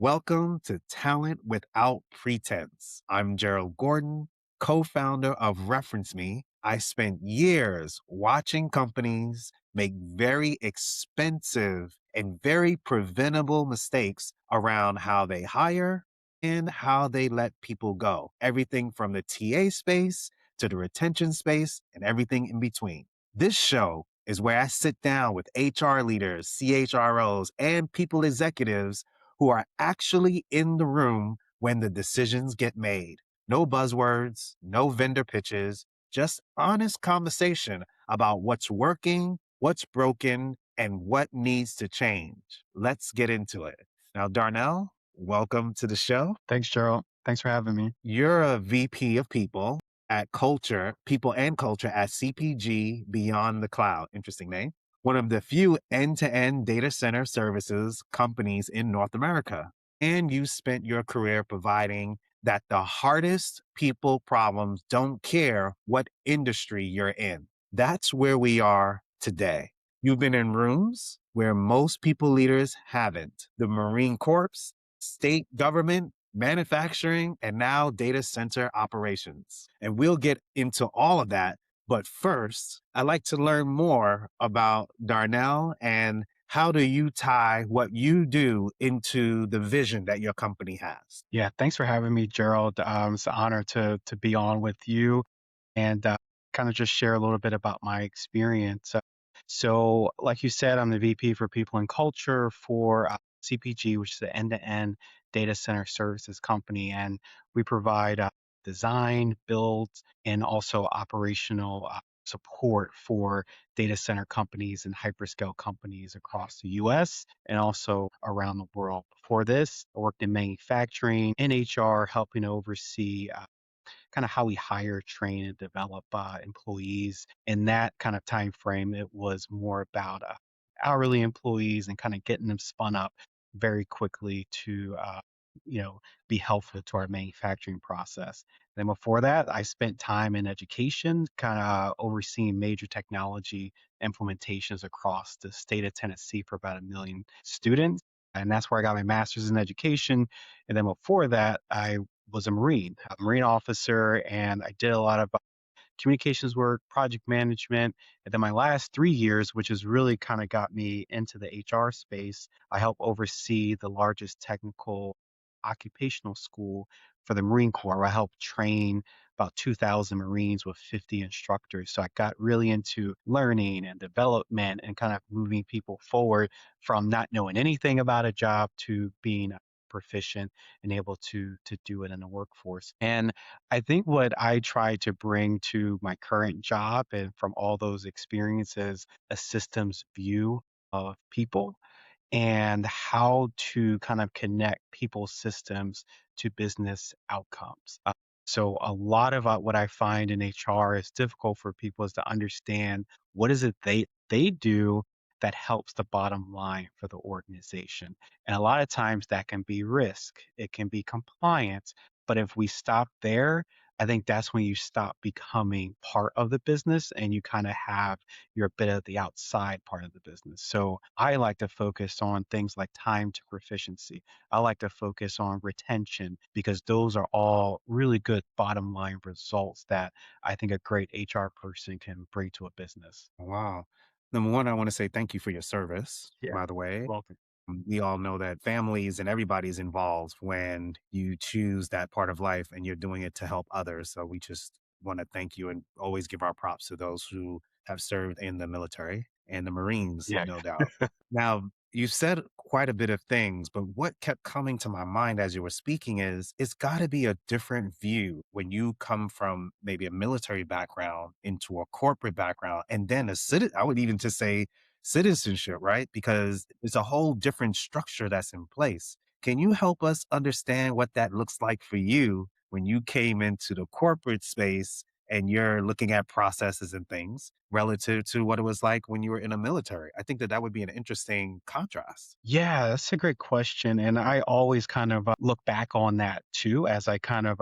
Welcome to Talent Without Pretense. I'm Gerald Gordon, co founder of Reference Me. I spent years watching companies make very expensive and very preventable mistakes around how they hire and how they let people go. Everything from the TA space to the retention space and everything in between. This show is where I sit down with HR leaders, CHROs, and people executives who are actually in the room when the decisions get made. No buzzwords, no vendor pitches, just honest conversation about what's working, what's broken, and what needs to change. Let's get into it. Now, Darnell, welcome to the show. Thanks, Gerald. Thanks for having me. You're a VP of people and culture at CPG Beyond the Cloud. Interesting name. One of the few end-to-end data center services companies in North America. And you spent your career providing that the hardest people problems don't care what industry you're in. That's where we are today. You've been in rooms where most people leaders haven't. The Marine Corps, state government, manufacturing, and now data center operations. And we'll get into all of that. But first, I'd like to learn more about Darnell and how do you tie what you do into the vision that your company has? Yeah, thanks for having me, Gerald. It's an honor to be on with you and kind of just share a little bit about my experience. So, like you said, I'm the VP for People and Culture for CPG, which is an end-to-end data center services company, and we provide design, build, and also operational support for data center companies and hyperscale companies across the US and also around the world. Before this, I worked in manufacturing and HR, helping oversee kind of how we hire, train, and develop employees. In that kind of time frame, it was more about hourly employees and kind of getting them spun up very quickly to be helpful to our manufacturing process. Then before that, I spent time in education, kind of overseeing major technology implementations across the state of Tennessee for about 1 million students. And that's where I got my master's in education. And then before that, I was a Marine officer, and I did a lot of communications work, project management. And then my last 3 years, which has really kind of got me into the HR space, I help oversee the largest technical occupational school for the Marine Corps. I helped train about 2,000 Marines with 50 instructors. So I got really into learning and development and kind of moving people forward from not knowing anything about a job to being proficient and able to do it in the workforce. And I think what I try to bring to my current job and from all those experiences, a systems view of people and how to kind of connect people's systems to business outcomes. So a lot of what I find in HR is difficult for people is to understand what is it they do that helps the bottom line for the organization. And a lot of times that can be risk, it can be compliance. But if we stop there, I think that's when you stop becoming part of the business and you kind of have you're a bit of the outside part of the business. So I like to focus on things like time to proficiency. I like to focus on retention because those are all really good bottom line results that I think a great HR person can bring to a business. Wow. Number one, I want to say thank you for your service, Yeah. by the way. Welcome. We all know that families and everybody's involved when you choose that part of life and you're doing it to help others. So we just want to thank you and always give our props to those who have served in the military and the Marines, Yeah. no doubt. Now, you said quite a bit of things, but what kept coming to my mind as you were speaking is it's got to be a different view when you come from maybe a military background into a corporate background and then a citizen. I would even just say citizenship, right? Because it's a whole different structure that's in place. Can you help us understand what that looks like for you when you came into the corporate space and you're looking at processes and things relative to what it was like when you were in a military? I think that that would be an interesting contrast. Yeah, that's a great question. And I always kind of look back on that too, as I kind of,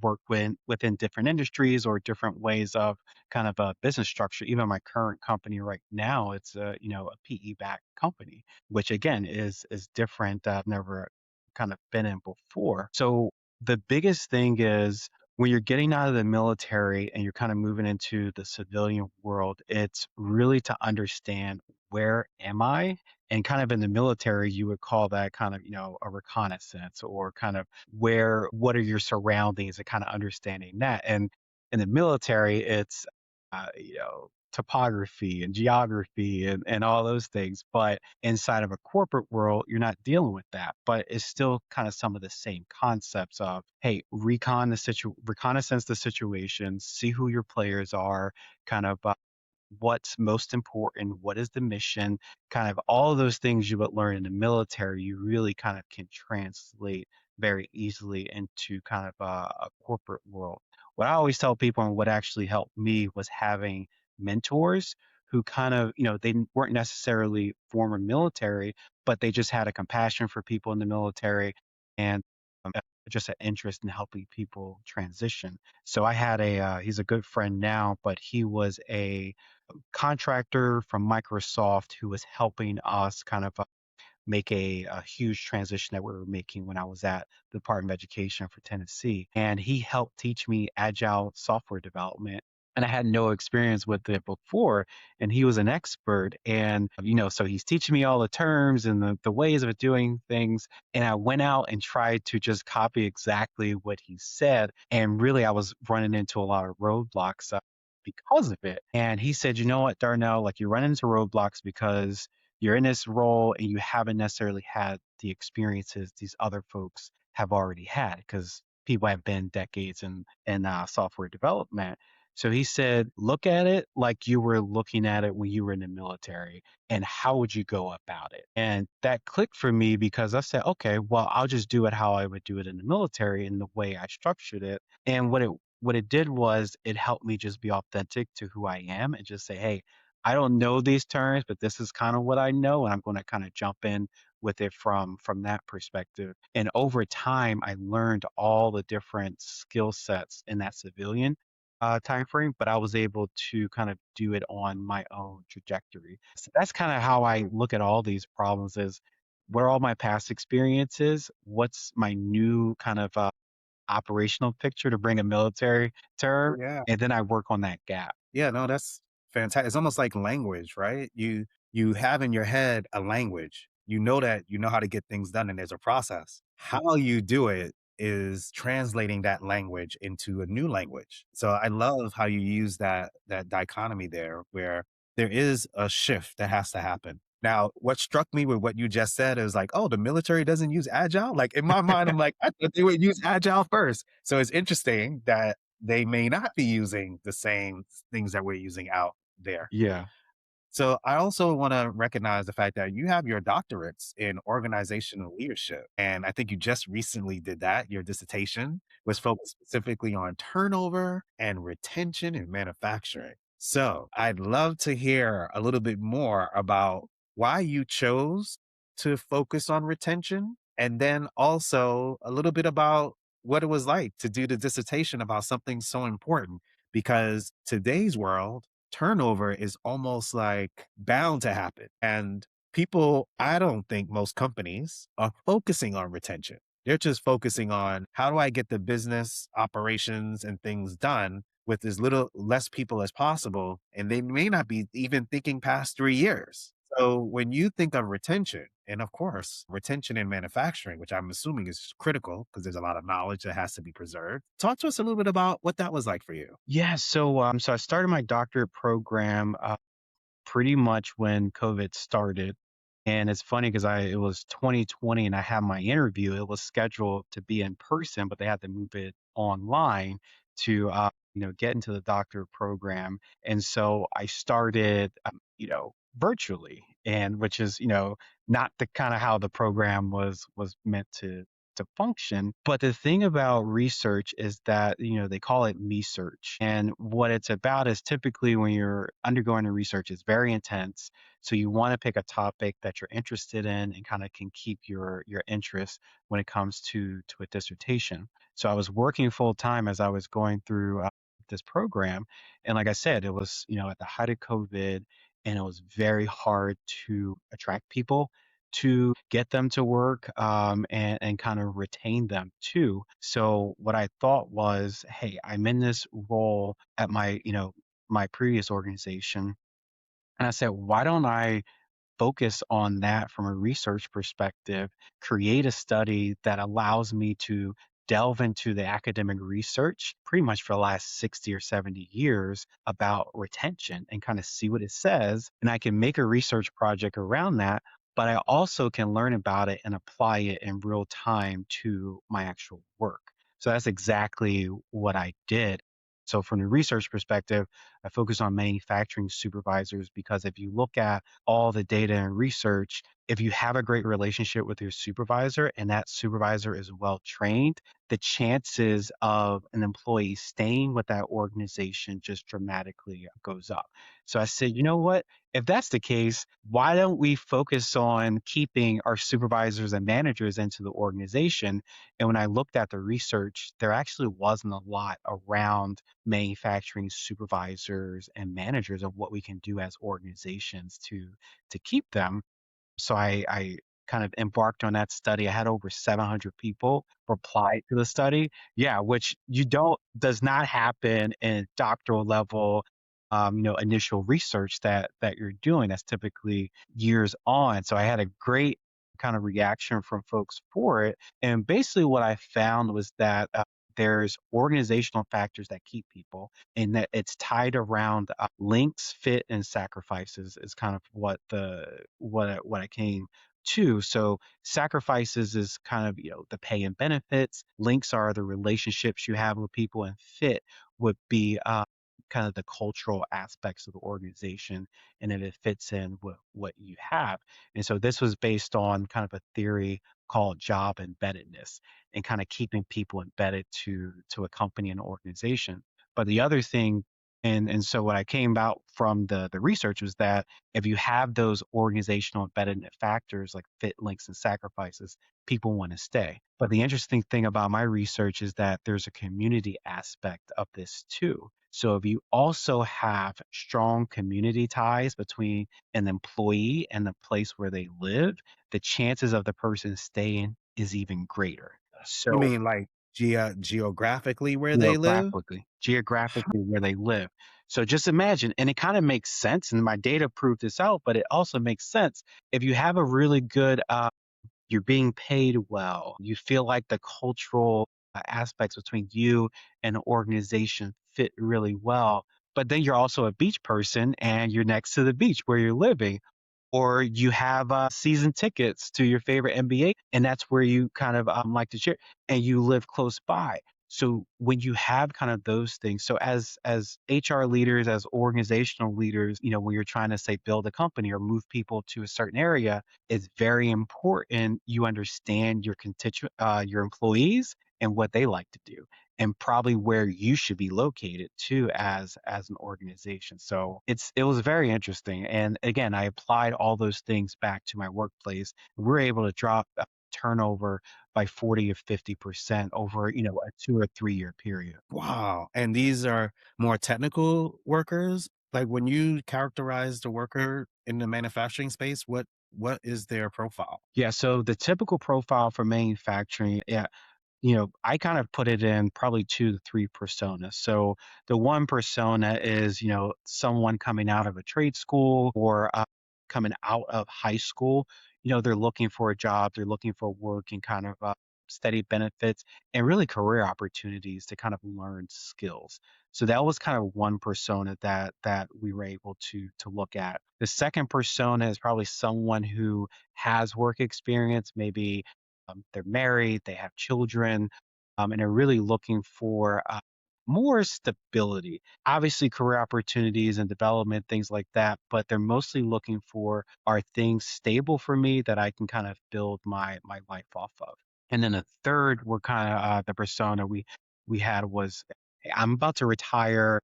work within different industries or different ways of kind of a business structure. Even my current company right now, it's a PE backed company, which again is different. I've never kind of been in before. So the biggest thing is when you're getting out of the military and you're kind of moving into the civilian world, it's really to understand where am I? And kind of in the military, you would call that kind of, a reconnaissance or kind of what are your surroundings and kind of understanding that. And in the military, it's, topography and geography and all those things. But inside of a corporate world, you're not dealing with that. But it's still kind of some of the same concepts of, hey, reconnaissance the situation, see who your players are, kind of what's most important, what is the mission, kind of all of those things you would learn in the military, you really kind of can translate very easily into kind of a corporate world. What I always tell people and what actually helped me was having mentors who kind of, they weren't necessarily former military, but they just had a compassion for people in the military and just an interest in helping people transition. So I had he's a good friend now, but he was a contractor from Microsoft who was helping us kind of make a huge transition that we were making when I was at the Department of Education for Tennessee. And he helped teach me agile software development. And I had no experience with it before. And he was an expert. And, so he's teaching me all the terms and the ways of doing things. And I went out and tried to just copy exactly what he said. And really, I was running into a lot of roadblocks because of it. And he said, you know what, Darnell, like you're running into roadblocks because you're in this role and you haven't necessarily had the experiences these other folks have already had because people have been decades in software development. So he said, look at it like you were looking at it when you were in the military, and how would you go about it? And that clicked for me because I said, okay, well, I'll just do it how I would do it in the military in the way I structured it. And what it did was it helped me just be authentic to who I am and just say, hey, I don't know these terms, but this is kind of what I know, and I'm going to kind of jump in with it from that perspective. And over time, I learned all the different skill sets in that civilian time frame, but I was able to kind of do it on my own trajectory. So that's kind of how I look at all these problems: is where all my past experiences, what's my new kind of operational picture to bring a military term, Yeah. and then I work on that gap. Yeah, no, that's fantastic. It's almost like language, right? You have in your head a language. You know that you know how to get things done and there's a process. How you do it is translating that language into a new language. So I love how you use that dichotomy there where there is a shift that has to happen. Now, what struck me with what you just said is like, oh, the military doesn't use agile. Like in my mind, I'm like, I thought they would use agile first. So it's interesting that they may not be using the same things that we're using out there. Yeah. So I also want to recognize the fact that you have your doctorates in organizational leadership. And I think you just recently did that. Your dissertation was focused specifically on turnover and retention in manufacturing. So I'd love to hear a little bit more about why you chose to focus on retention. And then also a little bit about what it was like to do the dissertation about something so important. Because today's world, turnover is almost like bound to happen. And people, I don't think most companies are focusing on retention. They're just focusing on how do I get the business operations and things done with as little less people as possible. And they may not be even thinking past 3 years. So when you think of retention, and of course, retention in manufacturing, which I'm assuming is critical because there's a lot of knowledge that has to be preserved. Talk to us a little bit about what that was like for you. Yeah, so I started my doctorate program pretty much when COVID started. And it's funny because I it was 2020 and I had my interview. It was scheduled to be in person, but they had to move it online to get into the doctorate program. And so I started virtually, and which is, not the kind of how the program was meant to function. But the thing about research is that, they call it me search. And what it's about is typically when you're undergoing a research, it's very intense. So you want to pick a topic that you're interested in and kind of can keep your interest when it comes to a dissertation. So I was working full time as I was going through this program. And like I said, it was, at the height of COVID, and it was very hard to attract people to get them to work, and kind of retain them too. So what I thought was, hey, I'm in this role at my previous organization. And I said, why don't I focus on that from a research perspective, create a study that allows me to delve into the academic research pretty much for the last 60 or 70 years about retention and kind of see what it says. And I can make a research project around that, but I also can learn about it and apply it in real time to my actual work. So that's exactly what I did. So, from the research perspective, I focus on manufacturing supervisors because if you look at all the data and research, if you have a great relationship with your supervisor and that supervisor is well trained, the chances of an employee staying with that organization just dramatically goes up. So I said, you know what? If that's the case, why don't we focus on keeping our supervisors and managers into the organization? And when I looked at the research, there actually wasn't a lot around manufacturing supervisors and managers of what we can do as organizations to keep them. So I kind of embarked on that study. I had over 700 people reply to the study. Yeah, which you don't does not happen in doctoral level, initial research that you're doing. That's typically years on. So I had a great kind of reaction from folks for it. And basically, what I found was that there's organizational factors that keep people, and that it's tied around links, fit, and sacrifices is kind of what I came to. So sacrifices is kind of the pay and benefits. Links are the relationships you have with people, and fit would be kind of the cultural aspects of the organization, and if it fits in with what you have. And so this was based on kind of a theory called job embeddedness and kind of keeping people embedded to a company and organization. But the other thing, and so what I came out from the research was that if you have those organizational embedded factors like fit, links, and sacrifices, people want to stay. But the interesting thing about my research is that there's a community aspect of this too. So if you also have strong community ties between an employee and the place where they live, the chances of the person staying is even greater. You So mean like geographically where they live? geographically where they live. So just imagine, and it kind of makes sense, and my data proved this out, but it also makes sense if you have a really good you're being paid well. You feel like the cultural aspects between you and the organization fit really well. But then you're also a beach person and you're next to the beach where you're living. Or you have season tickets to your favorite NBA, and that's where you kind of like to cheer, and you live close by. So when you have kind of those things, so as HR leaders, as organizational leaders, when you're trying to say build a company or move people to a certain area, it's very important you understand your your employees and what they like to do, and probably where you should be located too as an organization. So it was very interesting. And again, I applied all those things back to my workplace. We were able to drop turnover by 40 or 50% over, a 2 or 3 year period. Wow. And these are more technical workers? Like when you characterize the worker in the manufacturing space, what is their profile? Yeah, so the typical profile for manufacturing, yeah, I kind of put it in probably 2 to 3 personas. So the one persona is, someone coming out of a trade school or coming out of high school. They're looking for a job, they're looking for work and kind of steady benefits and really career opportunities to kind of learn skills. So that was kind of one persona that we were able to look at. The second persona is probably someone who has work experience, maybe they're married, they have children, and are really looking for more stability. Obviously, career opportunities and development, things like that, but they're mostly looking for are things stable for me that I can kind of build my life off of. And then the third, were kind of the persona we had was, "Hey, I'm about to retire.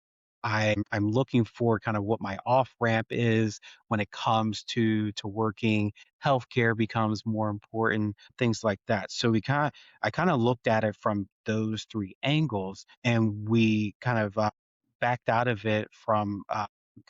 I'm looking for kind of what my off ramp is when it comes to working. Healthcare becomes more important, things like that. So I kind of looked at it from those three angles, and we kind of backed out of it from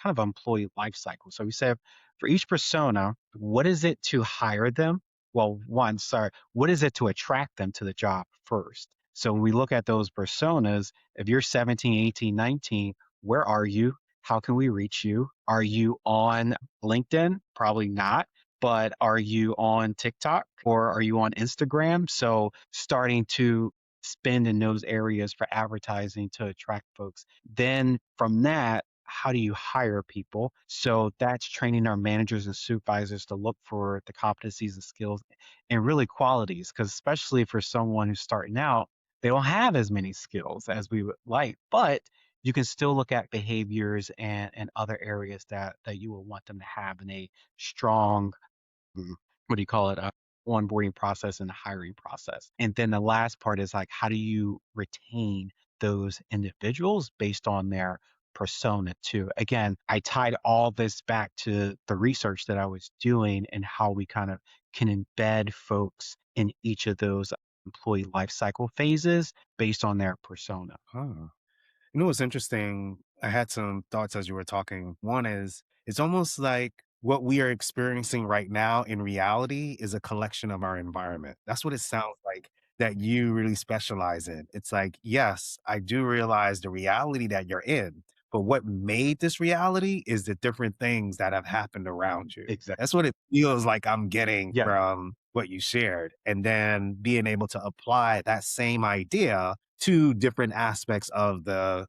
kind of employee life cycle. So we said for each persona, what is it to hire them? Well, one, sorry, what is it to attract them to the job first? So when we look at those personas, if you're 17, 18, 19, where are you? How can we reach you? Are you on LinkedIn? Probably not. But are you on TikTok or are you on Instagram? So starting to spend in those areas for advertising to attract folks. Then from that, how do you hire people? So that's training our managers and supervisors to look for the competencies and skills and really qualities, because especially for someone who's starting out, they don't have as many skills as we would like, but you can still look at behaviors and other areas that you will want them to have in a strong what do you call it? Onboarding process and the hiring process. And then the last part is like, how do you retain those individuals based on their persona too? Again, I tied all this back to the research that I was doing and how we kind of can embed folks in each of those employee life cycle phases based on their persona. Huh. You know what's interesting? I had some thoughts as you were talking. One is it's almost like what we are experiencing right now in reality is a collection of our environment. That's what it sounds like that you really specialize in. It's like, yes, I do realize the reality that you're in, but what made this reality is the different things that have happened around you. Exactly. That's what it feels like I'm getting Yeah. from what you shared. And then being able to apply that same idea to different aspects of the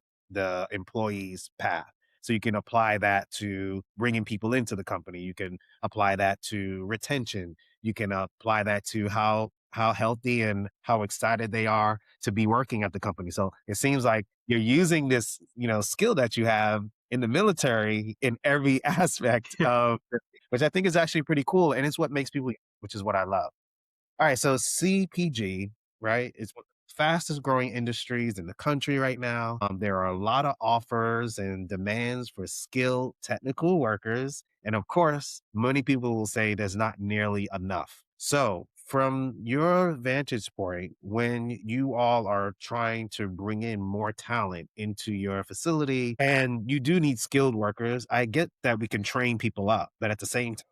employee's path. So you can apply that to bringing people into the company. You can apply that to retention. You can apply that to how healthy and how excited they are to be working at the company. So it seems like you're using this, skill that you have in the military in every aspect of, which I think is actually pretty cool, and it's what makes people, which is what I love. All right, so CPG, right, is one of the fastest growing industries in the country right now. There are a lot of offers and demands for skilled technical workers. And of course, many people will say there's not nearly enough. So, from your vantage point, when you all are trying to bring in more talent into your facility and you do need skilled workers, I get that we can train people up, but at the same time,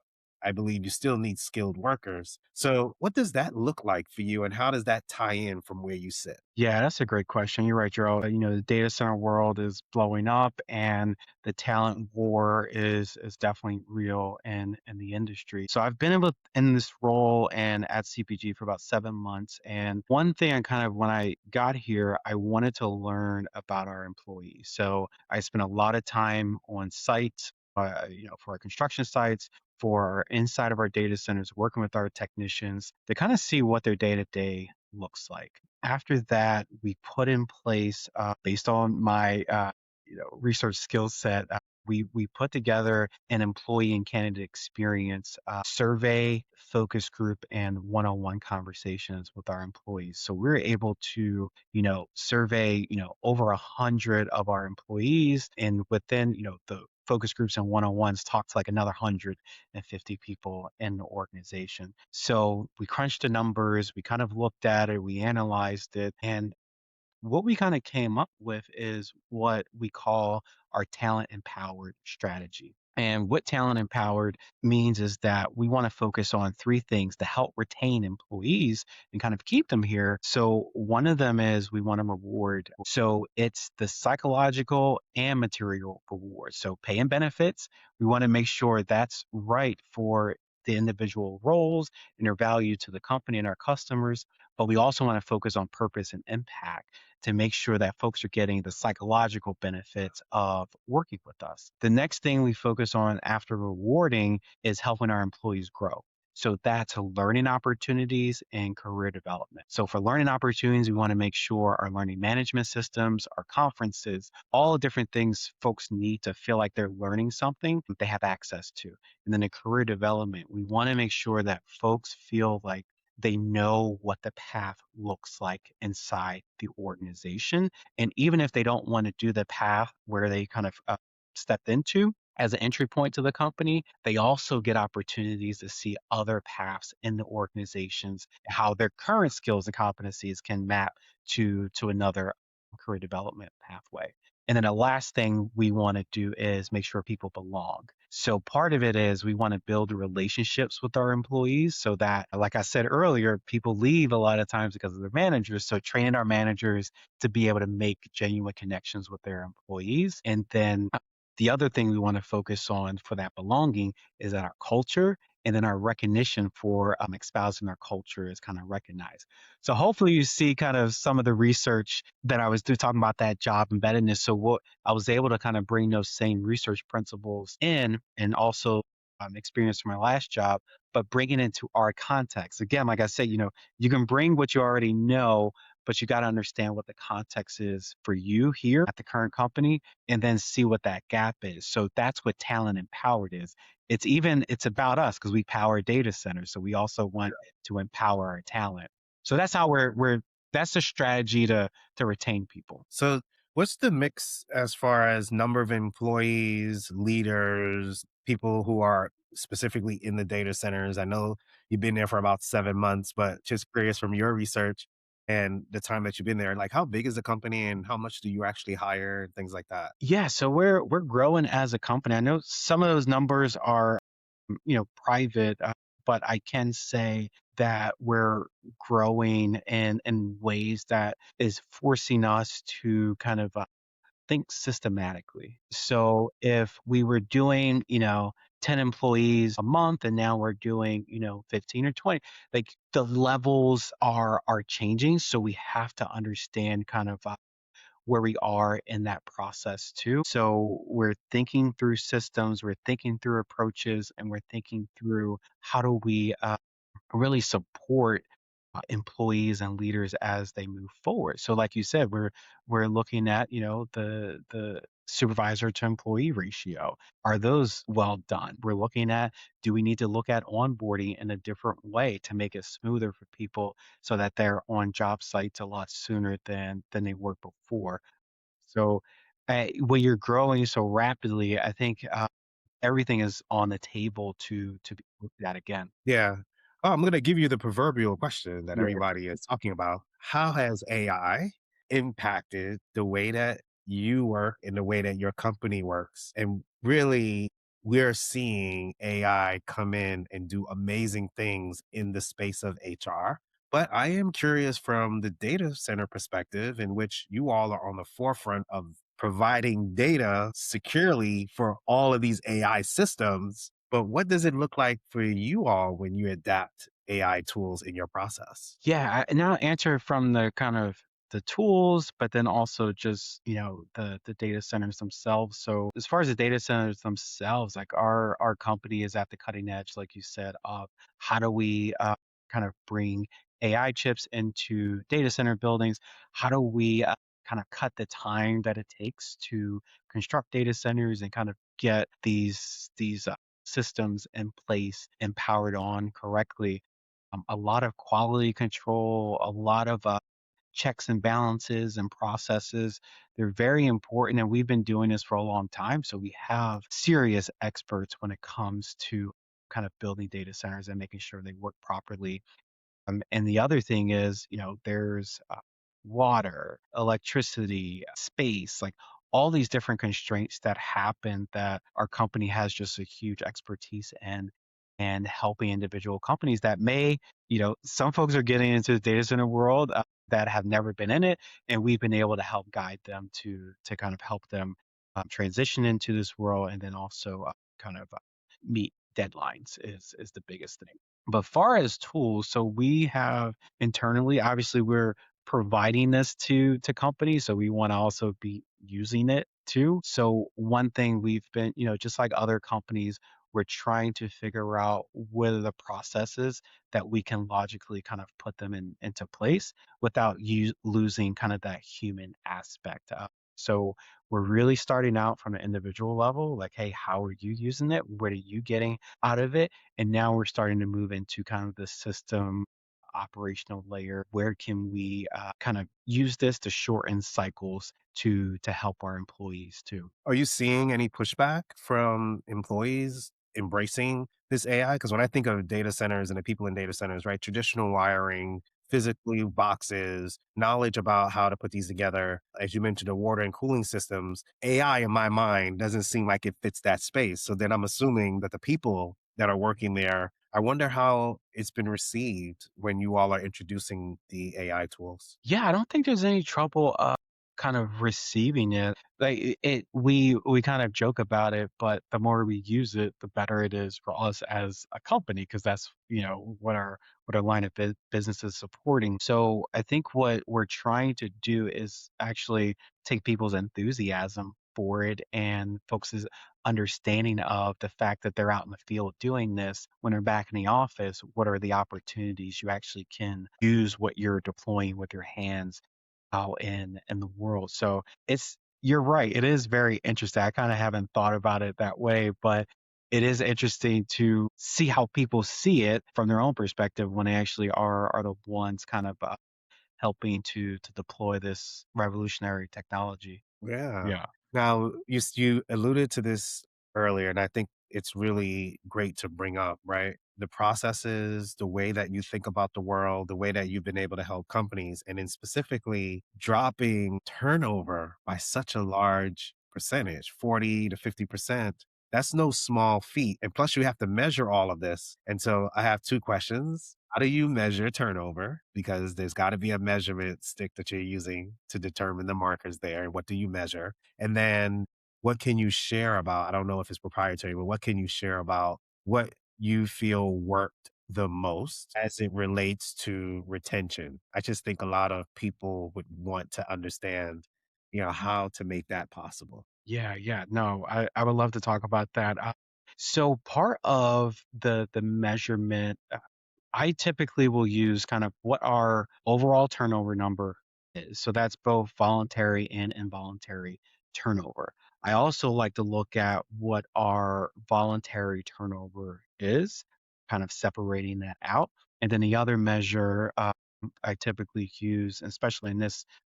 I believe you still need skilled workers. So, what does that look like for you, and how does that tie in from where you sit? Yeah, that's a great question. You're right, Gerald. The data center world is blowing up, and the talent war is definitely real in the industry. So I've been able in this role and at CPG for about 7 months. And one thing I kind of when I got here, I wanted to learn about our employees. So I spent a lot of time on site, for our construction sites. For inside of our data centers, working with our technicians to kind of see what their day to day looks like. After that, we put in place, based on my research skill set, we put together an employee and candidate experience survey, focus group, and one-on-one conversations with our employees. So we're able to survey over 100 of our employees, and within the focus groups and one-on-ones talk to like another 150 people in the organization. So we crunched the numbers, we kind of looked at it, we analyzed it, and what we kind of came up with is what we call our talent empowered strategy. And what talent empowered means is that we want to focus on three things to help retain employees and kind of keep them here. So, one of them is we want to reward. So, it's the psychological and material reward. So, pay and benefits, we want to make sure that's right for the individual roles and their value to the company and our customers. But we also want to focus on purpose and impact to make sure that folks are getting the psychological benefits of working with us. The next thing we focus on after rewarding is helping our employees grow. So that's learning opportunities and career development. So for learning opportunities, we want to make sure our learning management systems, our conferences, all the different things folks need to feel like they're learning something they have access to. And then in career development, we want to make sure that folks feel like they know what the path looks like inside the organization. And even if they don't want to do the path where they kind of stepped into as an entry point to the company, they also get opportunities to see other paths in the organizations, how their current skills and competencies can map to another career development pathway. And then the last thing we want to do is make sure people belong. So part of it is we want to build relationships with our employees so that, like I said earlier, people leave a lot of times because of their managers. So training our managers to be able to make genuine connections with their employees. And then the other thing we want to focus on for that belonging is that our culture and then our recognition for espousing our culture is kind of recognized. So hopefully you see kind of some of the research that I was talking about, that job embeddedness. So what I was able to kind of bring those same research principles in, and also experience from my last job, but bring it into our context. Again, like I said, you can bring what you already know, but you got to understand what the context is for you here at the current company, and then see what that gap is. So that's what talent empowered is. It's about us because we power data centers. So we also want to empower our talent. So that's how we're that's the strategy to retain people. So, what's the mix as far as number of employees, leaders, people who are specifically in the data centers? I know you've been there for about 7 months, but just curious from your research and the time that you've been there, like how big is the company and how much do you actually hire and things like that? Yeah, so we're growing as a company. I know some of those numbers are private, but I can say that we're growing in ways that is forcing us to kind of think systematically. So if we were doing, 10 employees a month and now we're doing, 15 or 20, like the levels are changing. So we have to understand kind of where we are in that process too. So we're thinking through systems, we're thinking through approaches, and we're thinking through how do we really support employees and leaders as they move forward. So, like you said, we're looking at the supervisor to employee ratio. Are those well done? We're looking at, do we need to look at onboarding in a different way to make it smoother for people so that they're on job sites a lot sooner than they were before. So when you're growing so rapidly, I think everything is on the table to be looked at again. Yeah. Oh, I'm going to give you the proverbial question that Right. everybody is talking about. How has AI impacted the way that you work and the way that your company works? And really, we're seeing AI come in and do amazing things in the space of HR. But I am curious from the data center perspective, in which you all are on the forefront of providing data securely for all of these AI systems. But what does it look like for you all when you adapt AI tools in your process? Yeah, and I'll answer from the kind of the tools, but then also just, the data centers themselves. So as far as the data centers themselves, like our company is at the cutting edge, like you said, of how do we kind of bring AI chips into data center buildings? How do we kind of cut the time that it takes to construct data centers and kind of get these systems in place and powered on correctly? A lot of quality control, a lot of checks and balances and processes. They're very important. And we've been doing this for a long time. So we have serious experts when it comes to kind of building data centers and making sure they work properly. And the other thing is, there's water, electricity, space, like all these different constraints that happen that our company has just a huge expertise in, and helping individual companies that may, some folks are getting into the data center world that have never been in it, and we've been able to help guide them to kind of help them transition into this world, and then also kind of meet deadlines is the biggest thing. But far as tools, so we have internally, obviously we're providing this to companies, so we want to also be using it too. So one thing we've been, just like other companies, we're trying to figure out what are the processes that we can logically kind of put them into place without losing kind of that human aspect. So we're really starting out from an individual level, like, hey, how are you using it? What are you getting out of it? And now we're starting to move into kind of the system operational layer. Where can we kind of use this to shorten cycles to help our employees too? Are you seeing any pushback from employees embracing this AI? Because when I think of data centers and the people in data centers, right, traditional wiring, physically boxes, knowledge about how to put these together. As you mentioned, the water and cooling systems, AI in my mind doesn't seem like it fits that space. So then I'm assuming that the people that are working there, I wonder how it's been received when you all are introducing the AI tools. Yeah, I don't think there's any trouble, kind of receiving it. Like we kind of joke about it, but the more we use it, the better it is for us as a company, because that's, what our line of business is supporting. So I think what we're trying to do is actually take people's enthusiasm for it and folks' understanding of the fact that they're out in the field doing this. When they're back in the office, what are the opportunities you actually can use what you're deploying with your hands out in the world. So you're right. It is very interesting. I kind of haven't thought about it that way, but it is interesting to see how people see it from their own perspective when they actually are the ones kind of helping to deploy this revolutionary technology. Yeah. Yeah. Now, you alluded to this earlier, and I think it's really great to bring up, right? The processes, the way that you think about the world, the way that you've been able to help companies, and then specifically dropping turnover by such a large percentage, 40 to 50%. That's no small feat. And plus, you have to measure all of this. And so I have two questions. How do you measure turnover? Because there's got to be a measurement stick that you're using to determine the markers there. What do you measure? And then what can you share about? I don't know if it's proprietary, but what can you share about what you feel worked the most as it relates to retention? I just think a lot of people would want to understand, how to make that possible. Yeah, yeah. No, I would love to talk about that. So part of the measurement, I typically will use kind of what our overall turnover number is. So that's both voluntary and involuntary turnover. I also like to look at what our voluntary turnover is, kind of separating that out. And then the other measure I typically use, especially in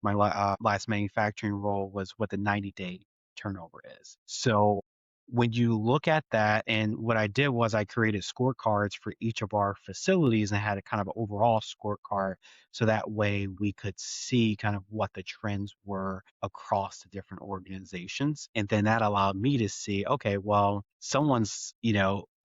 last manufacturing role, was what the 90-day turnover is. So when you look at that, and what I did was I created scorecards for each of our facilities and had a kind of overall scorecard. So that way we could see kind of what the trends were across the different organizations. And then that allowed me to see, okay, well, someone's,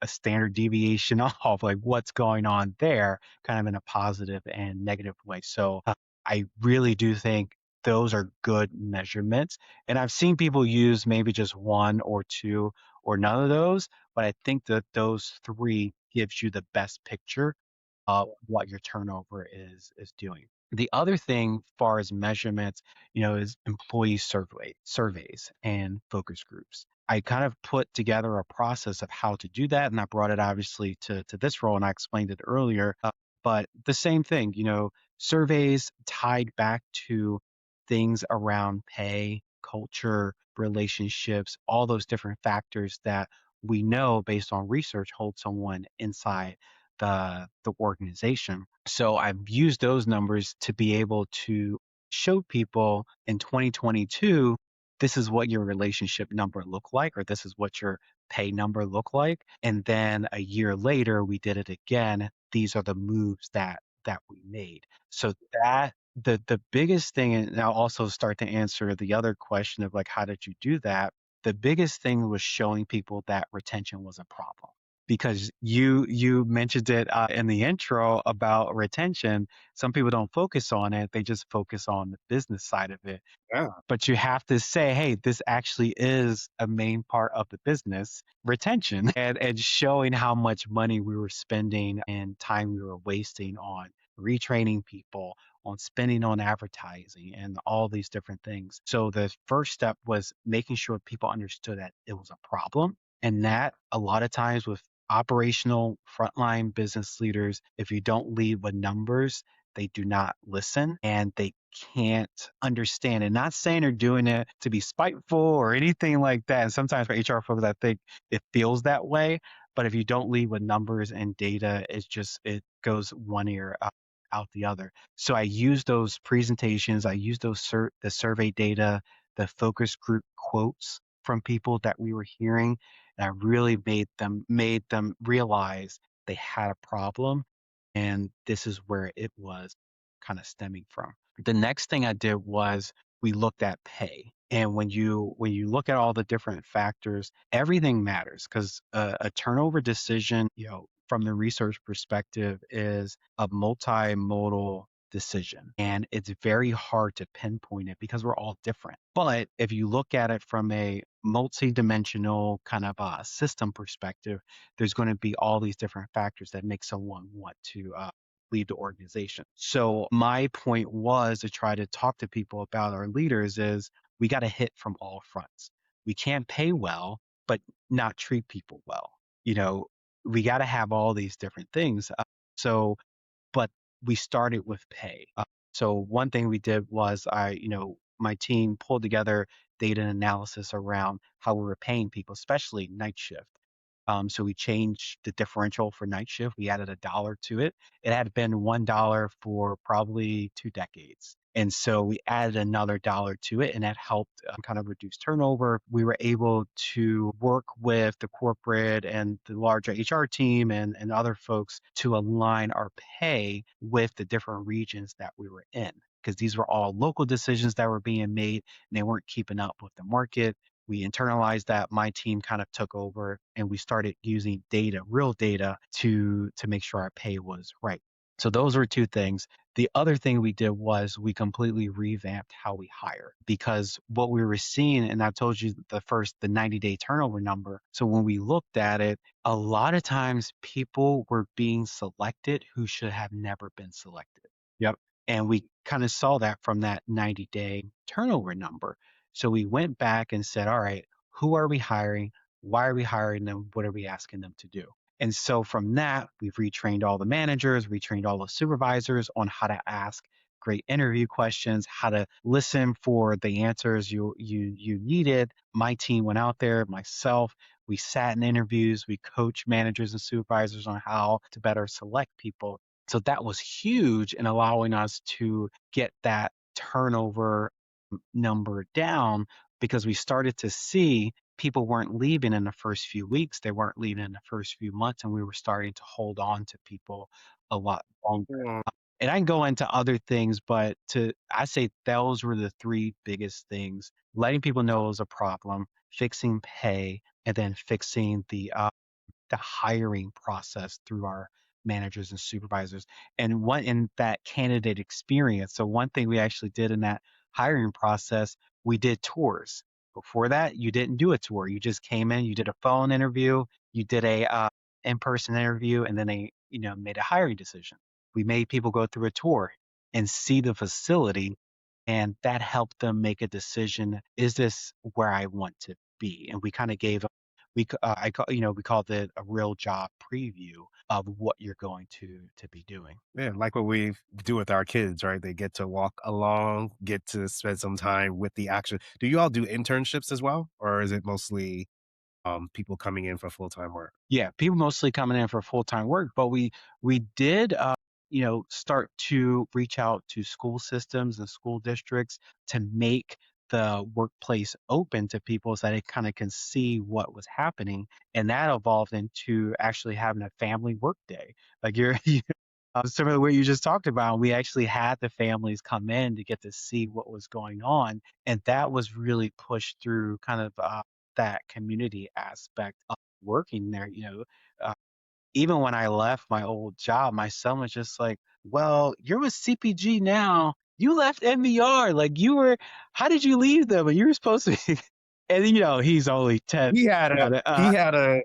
a standard deviation off, like what's going on there, kind of in a positive and negative way. So I really do think those are good measurements. And I've seen people use maybe just one or two or none of those, but I think that those three gives you the best picture of what your turnover is doing. The other thing, far as measurements, is employee surveys and focus groups. I kind of put together a process of how to do that, and I brought it obviously to this role, and I explained it earlier. But the same thing, surveys tied back to things around pay, culture, relationships, all those different factors that we know based on research hold someone inside the organization. So I've used those numbers to be able to show people in 2022, this is what your relationship number looked like, or this is what your pay number looked like. And then a year later, we did it again. These are the moves that we made. So that the biggest thing, and I'll also start to answer the other question of like, how did you do that? The biggest thing was showing people that retention was a problem, because you mentioned it in the intro about retention. Some people don't focus on it; they just focus on the business side of it. Yeah. But you have to say, hey, this actually is a main part of the business, retention, and showing how much money we were spending and time we were wasting on retraining people, on spending on advertising and all these different things. So the first step was making sure people understood that it was a problem. And that a lot of times with operational frontline business leaders, if you don't lead with numbers, they do not listen and they can't understand. And not saying they're doing it to be spiteful or anything like that. And sometimes for HR folks, I think it feels that way. But if you don't lead with numbers and data, it goes one ear out the other. So I use those presentations, I use the survey data, the focus group quotes from people that we were hearing, and I really made them realize they had a problem, and this is where it was. kind of stemming from. The next thing I did was we looked at pay. And when you look at all the different factors, everything matters because a turnover decision, from the research perspective, is a multimodal decision. And it's very hard to pinpoint it because we're all different. But if you look at it from a multi-dimensional kind of system perspective, there's going to be all these different factors that make someone want to lead the organization. So my point was to try to talk to people about our leaders is we got to hit from all fronts. We can't pay well, but not treat people well. You know, we got to have all these different things. So but we started with pay. So one thing we did was my team pulled together data analysis around how we were paying people, especially night shift. So we changed the differential for night shift. We added $1 to it. It had been $1 for probably 2 decades. And so we added another dollar to it, and that helped kind of reduce turnover. We were able to work with the corporate and the larger HR team and other folks to align our pay with the different regions that we were in. Because these were all local decisions that were being made, and they weren't keeping up with the market. We internalized that. My team kind of took over, and we started using data, real data, to make sure our pay was right. So those were two things. The other thing we did was we completely revamped how we hire because what we were seeing, and I told you the 90-day turnover number. So when we looked at it, a lot of times people were being selected who should have never been selected. Yep. And we kind of saw that from that 90-day turnover number. So we went back and said, all right, who are we hiring? Why are we hiring them? What are we asking them to do? And so from that, we've retrained all the managers, retrained all the supervisors on how to ask great interview questions, how to listen for the answers you needed. My team went out there, myself, we sat in interviews, we coached managers and supervisors on how to better select people. So that was huge in allowing us to get that turnover number down because we started to see people weren't leaving in the first few weeks. They weren't leaving in the first few months, and we were starting to hold on to people a lot longer. Mm. And I can go into other things, but I say those were the three biggest things: letting people know it was a problem, fixing pay, and then fixing the hiring process through our managers and supervisors and one in that candidate experience. So one thing we actually did in that hiring process, we did tours. Before that, you didn't do a tour. You just came in, you did a phone interview, you did a in-person interview, and then they, made a hiring decision. We made people go through a tour and see the facility, and that helped them make a decision. Is this where I want to be? And we kind of gave we called it a real job preview of what you're going to be doing. Yeah, like what we do with our kids, right? They get to walk along, get to spend some time with the action. Do you all do internships as well? Or is it mostly people coming in for full-time work? Yeah, people mostly coming in for full-time work, but we did start to reach out to school systems and school districts to make the workplace open to people so that they kind of can see what was happening. And that evolved into actually having a family work day. Like similar to what you just talked about, we actually had the families come in to get to see what was going on. And that was really pushed through kind of that community aspect working there, uh, even when I left my old job, my son was just like, "Well, you're with CPG now. You left MBR. Like you were, how did you leave them? And you were supposed to be." And he's only 10. He had a he had a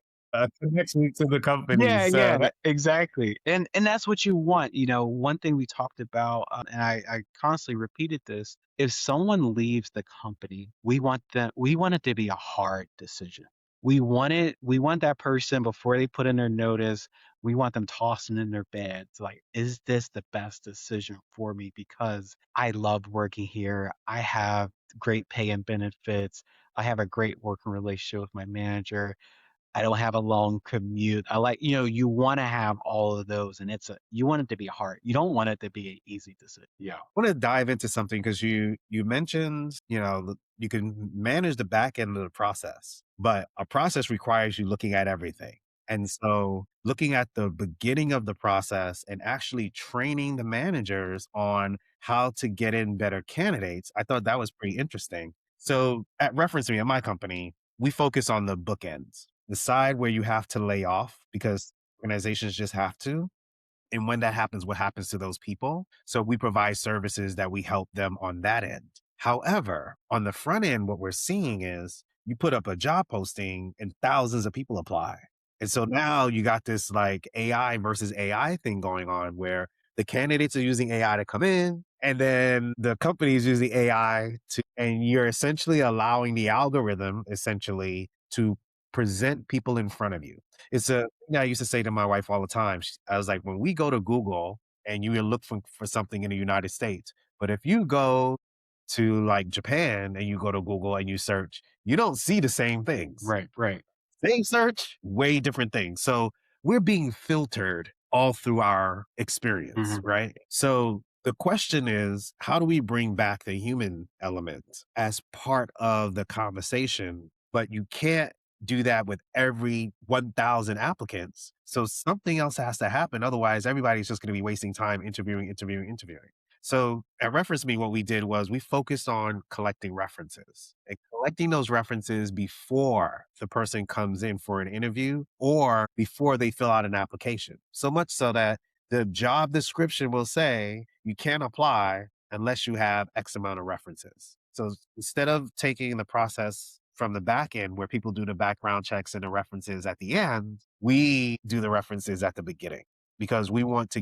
connection to the company, Yeah, so yeah, that exactly. And that's what you want. One thing we talked about, and I constantly repeated this: if someone leaves the company, we want it to be a hard decision. We want that person before they put in their notice. We want them tossing in their beds, like, is this the best decision for me? Because I love working here. I have great pay and benefits. I have a great working relationship with my manager. I don't have a long commute. I like, you want to have all of those, and you want it to be hard. You don't want it to be an easy decision. Yeah. I want to dive into something because you mentioned, you can manage the back end of the process, but a process requires you looking at everything. And so looking at the beginning of the process and actually training the managers on how to get in better candidates, I thought that was pretty interesting. So at Reference Me, at my company, we focus on the bookends, the side where you have to lay off because organizations just have to, and when that happens, what happens to those people? So we provide services that we help them on that end. However, on the front end, what we're seeing is you put up a job posting and thousands of people apply. And so now you got this like AI versus AI thing going on where the candidates are using AI to come in and then the companies using AI to, and you're essentially allowing the algorithm essentially to present people in front of you. It's a thing I used to say to my wife all the time. I was like, when we go to Google and you will look for something in the United States, but if you go to like Japan and you go to Google and you search, you don't see the same things. Right, right. Same search, way different things. So we're being filtered all through our experience, Mhm. right? So the question is, how do we bring back the human element as part of the conversation? But you can't do that with every 1,000 applicants. So something else has to happen. Otherwise, everybody's just going to be wasting time interviewing, interviewing, interviewing. So at Reference Me, what we did was we focused on collecting references and collecting those references before the person comes in for an interview or before they fill out an application. So much so that the job description will say you can't apply unless you have X amount of references. So instead of taking the process from the back end where people do the background checks and the references at the end, we do the references at the beginning because we want to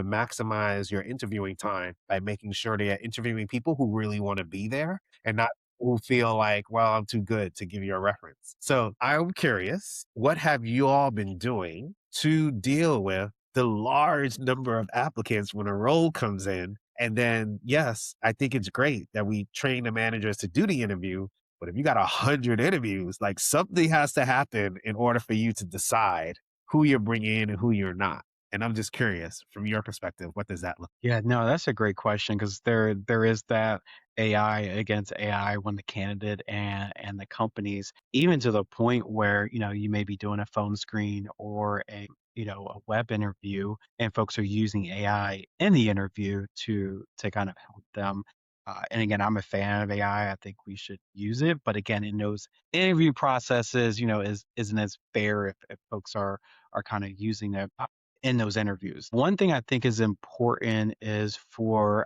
maximize your interviewing time by making sure they are interviewing people who really want to be there and not who feel like, well, I'm too good to give you a reference. So I'm curious, what have you all been doing to deal with the large number of applicants when a role comes in? And then, yes, I think it's great that we train the managers to do the interview. But if you got 100 interviews, like something has to happen in order for you to decide who you're bringing in and who you're not. And I'm just curious, from your perspective, what does that look? Yeah, no, that's a great question because there is that AI against AI when the candidate and the companies, even to the point where, you may be doing a phone screen or a web interview and folks are using AI in the interview to kind of help them. And again, I'm a fan of AI. I think we should use it, but again, in those interview processes, isn't as fair if folks are kind of using it in those interviews. One thing I think is important is for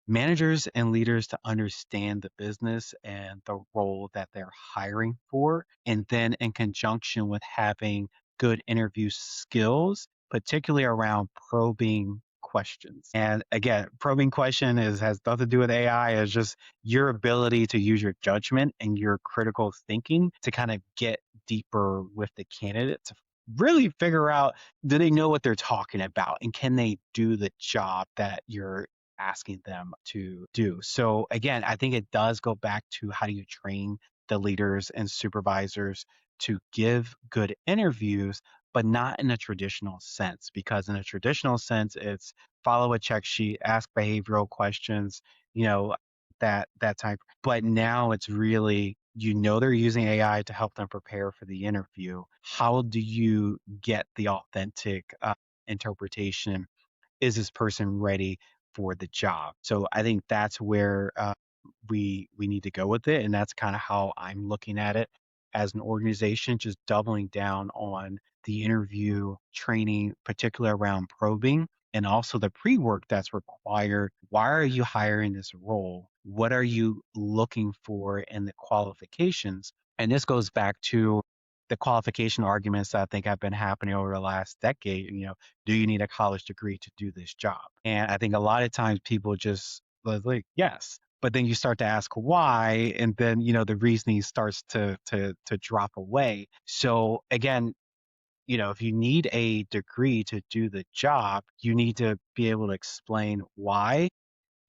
managers and leaders to understand the business and the role that they're hiring for. And then, in conjunction with having good interview skills, particularly around probing questions. And again, probing question has nothing to do with AI, it's just your ability to use your judgment and your critical thinking to kind of get deeper with the candidate to really figure out, do they know what they're talking about and can they do the job that you're asking them to do. So again, I think it does go back to, how do you train the leaders and supervisors to give good interviews, but not in a traditional sense, because in a traditional sense, it's follow a check sheet, ask behavioral questions, you know, that type. But now it's really, they're using AI to help them prepare for the interview. How do you get the authentic interpretation? Is this person ready for the job? So I think that's where we need to go with it, and that's kind of how I'm looking at it as an organization, just doubling down on the interview training, particularly around probing. And also the pre work that's required. Why are you hiring this role? What are you looking for in the qualifications? And this goes back to the qualification arguments that I think have been happening over the last decade. Do you need a college degree to do this job? And I think a lot of times people just like, yes. But then you start to ask why, and then the reasoning starts to drop away. So again, if you need a degree to do the job, you need to be able to explain why.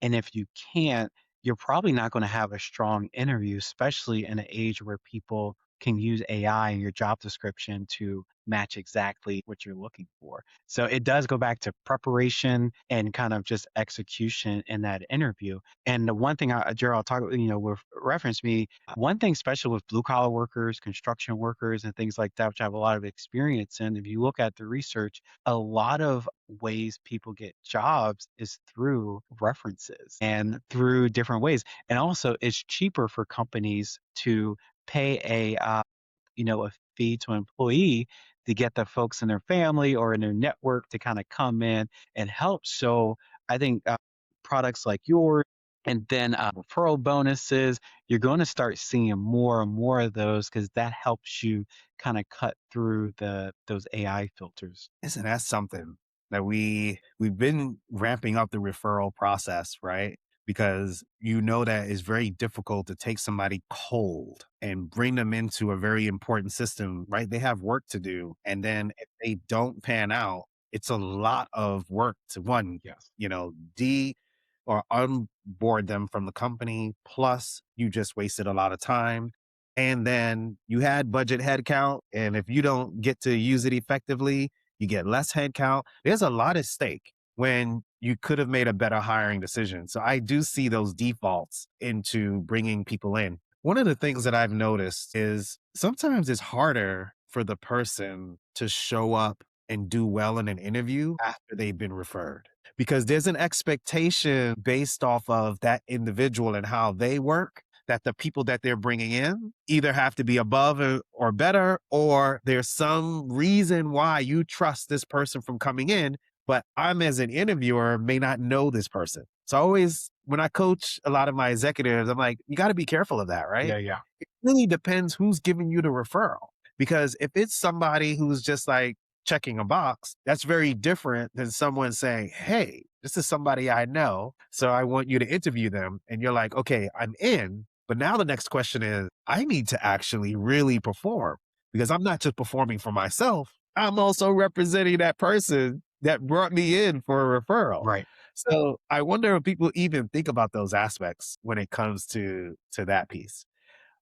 And if you can't, you're probably not going to have a strong interview, especially in an age where people can use AI in your job description to match exactly what you're looking for. So it does go back to preparation and kind of just execution in that interview. And the one thing Gerald talk, with reference me, one thing special with blue collar workers, construction workers, and things like that, which I have a lot of experience in. If you look at the research, a lot of ways people get jobs is through references and through different ways. And also, it's cheaper for companies to pay a fee to an employee to get the folks in their family or in their network to kind of come in and help. So I think products like yours and then referral bonuses, you're going to start seeing more and more of those because that helps you kind of cut through those AI filters. Isn't that something that we've been ramping up the referral process, right? Because you know that it's very difficult to take somebody cold and bring them into a very important system, right? They have work to do. And then if they don't pan out, it's a lot of work to one, Yes. de or unboard them from the company. Plus, you just wasted a lot of time. And then you had budget headcount. And if you don't get to use it effectively, you get less headcount. There's a lot at stake when you could have made a better hiring decision. So I do see those defaults into bringing people in. One of the things that I've noticed is sometimes it's harder for the person to show up and do well in an interview after they've been referred because there's an expectation based off of that individual and how they work that the people that they're bringing in either have to be above or better, or there's some reason why you trust this person from coming in. But I'm, as an interviewer, may not know this person. So I always, when I coach a lot of my executives, I'm like, you got to be careful of that, right? Yeah, yeah. It really depends who's giving you the referral. Because if it's somebody who's just like checking a box, that's very different than someone saying, hey, this is somebody I know. So I want you to interview them. And you're like, okay, I'm in. But now the next question is, I need to actually really perform because I'm not just performing for myself. I'm also representing that person that brought me in for a referral. Right. So I wonder if people even think about those aspects when it comes to that piece.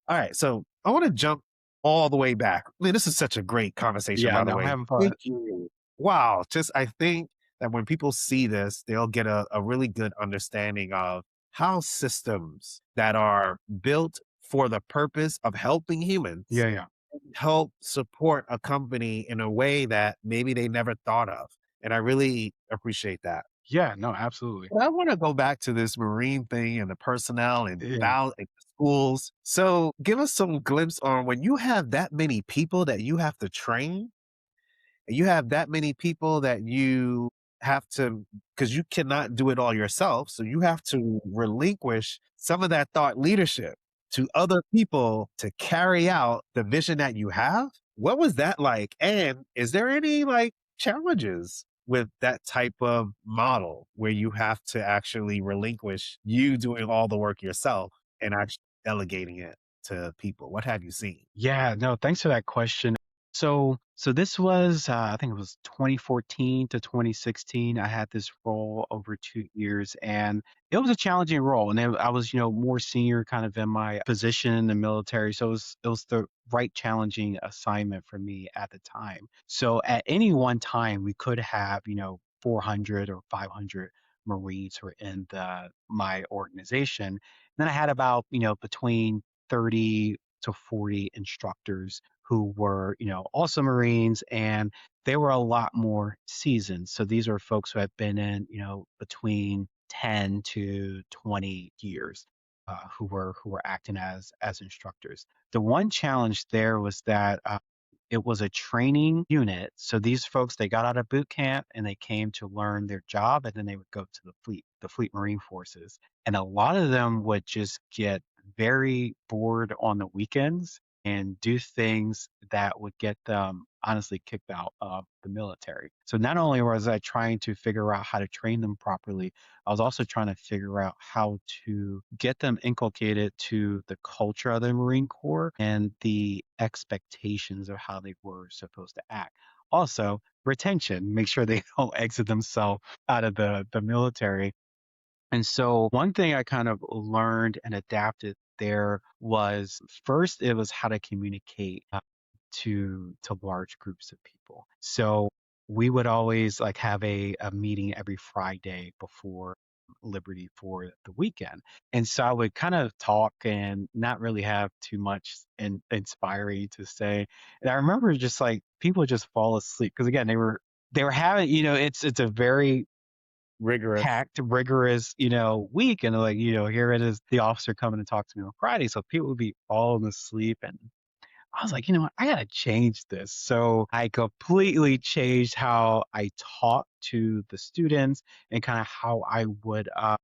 All right. So I want to jump all the way back. I mean, this is such a great conversation, Yeah, by the no, I'm way. having fun. Thank you. Wow. Just, I think that when people see this, they'll get a really good understanding of how systems that are built for the purpose of helping humans Yeah, yeah. help support a company in a way that maybe they never thought of. And I really appreciate that. Yeah, no, absolutely. But I want to go back to this Marine thing and the personnel and Yeah. and schools. So give us some glimpse on when you have that many people that you have to train, and you have that many people that you have to, because you cannot do it all yourself. So you have to relinquish some of that thought leadership to other people to carry out the vision that you have. What was that like? And is there any like challenges with that type of model where you have to actually relinquish you doing all the work yourself and actually delegating it to people? What have you seen? Yeah, no, thanks for that question. So this was, I think it was 2014 to 2016. I had this role over 2 years, and it was a challenging role. And I was, more senior, kind of in my position in the military. So it was the right challenging assignment for me at the time. So at any one time, we could have, 400 or 500 Marines who were in my organization. And then I had about, between 30 to 40 instructors who were, also Marines, and they were a lot more seasoned. So these are folks who have been in, between 10 to 20 years, who were acting as instructors. The one challenge there was that it was a training unit. So these folks, they got out of boot camp and they came to learn their job, and then they would go to the Fleet Marine Forces. And a lot of them would just get very bored on the weekends and do things that would get them honestly kicked out of the military. So not only was I trying to figure out how to train them properly, I was also trying to figure out how to get them inculcated to the culture of the Marine Corps and the expectations of how they were supposed to act. Also, retention, make sure they don't exit themselves out of the military. And so one thing I kind of learned and adapted there was first, it was how to communicate to large groups of people. So we would always like have a meeting every Friday before Liberty for the weekend. And so I would kind of talk and not really have too much inspiring to say. And I remember just like people would just fall asleep because again they were having, it's a very Rigorous. packed, rigorous, week. And like, here it is, the officer coming to talk to me on Friday. So people would be falling asleep. And I was like, you know what? I got to change this. So I completely changed how I talk to the students and kind of how I would kind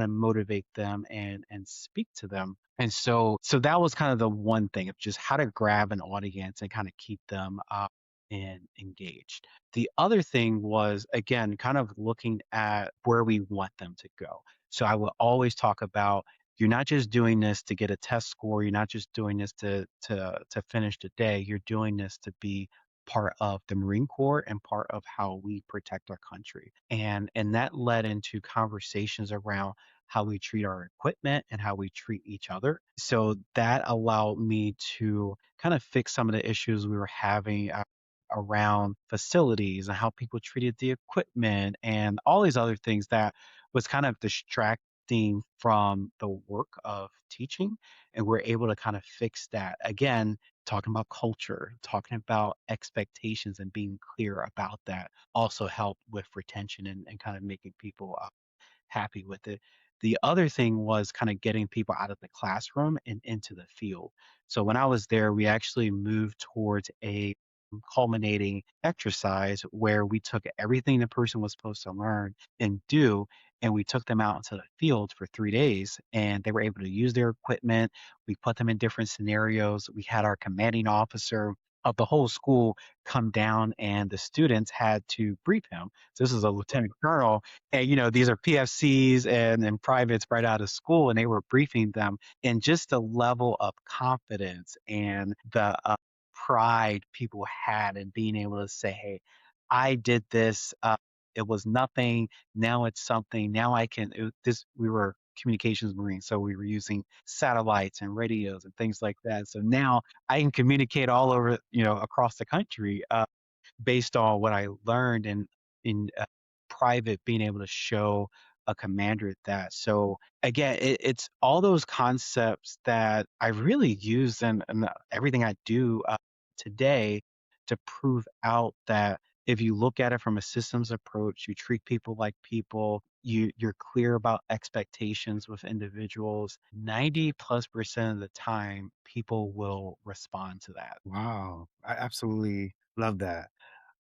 of motivate them and speak to them. And so that was kind of the one thing of just how to grab an audience and kind of keep them and engaged. The other thing was again kind of looking at where we want them to go. So I will always talk about you're not just doing this to get a test score, you're not just doing this to finish the day, you're doing this to be part of the Marine Corps and part of how we protect our country. And that led into conversations around how we treat our equipment and how we treat each other. So that allowed me to kind of fix some of the issues we were having around facilities and how people treated the equipment and all these other things that was kind of distracting from the work of teaching. And we're able to kind of fix that again, talking about culture, talking about expectations and being clear about that also helped with retention and kind of making people happy with it. The other thing was kind of getting people out of the classroom and into the field. So when I was there, we actually moved towards a culminating exercise where we took everything the person was supposed to learn and do, and we took them out into the field for 3 days and they were able to use their equipment. We put them in different scenarios. We had our commanding officer of the whole school come down and the students had to brief him. So this is a lieutenant colonel and these are PFCs and privates right out of school, and they were briefing them, and just the level of confidence and the pride people had in being able to say, "Hey, I did this. It was nothing. Now it's something. Now I can." This we were communications marine, so we were using satellites and radios and things like that. So now I can communicate all over, across the country. Based on what I learned in private, being able to show a commander that. So again, it's all those concepts that I really use in everything I do today to prove out that if you look at it from a systems approach, you treat people like people, you're clear about expectations with individuals, 90 plus percent of the time, people will respond to that. Wow. I absolutely love that.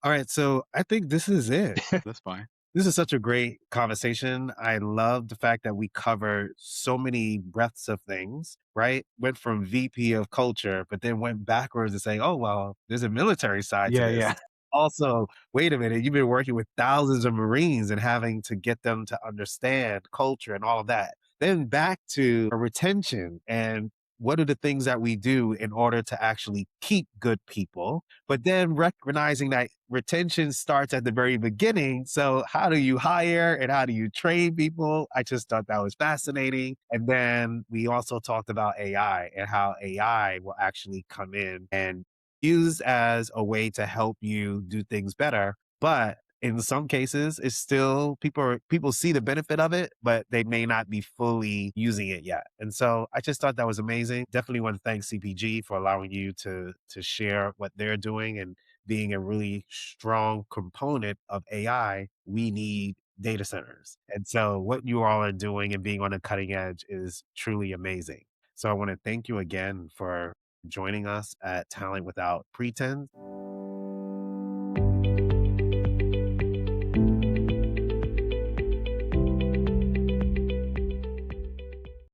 All right. So I think this is it. That's fine. This is such a great conversation. I love the fact that we covered so many breadths of things, right? Went from VP of culture, but then went backwards and saying, oh, well, there's a military side to Yeah, this. yeah. Also, wait a minute, you've been working with thousands of Marines and having to get them to understand culture and all of that. Then back to retention and what are the things that we do in order to actually keep good people, but then recognizing that retention starts at the very beginning. So, how do you hire and how do you train people? I just thought that was fascinating. And then we also talked about AI and how AI will actually come in and use as a way to help you do things better. But in some cases, it's still people see the benefit of it, but they may not be fully using it yet. And so I just thought that was amazing. Definitely want to thank CPG for allowing you to share what they're doing and being a really strong component of AI. We need data centers. And so what you all are doing and being on the cutting edge is truly amazing. So I want to thank you again for joining us at Talent Without Pretense.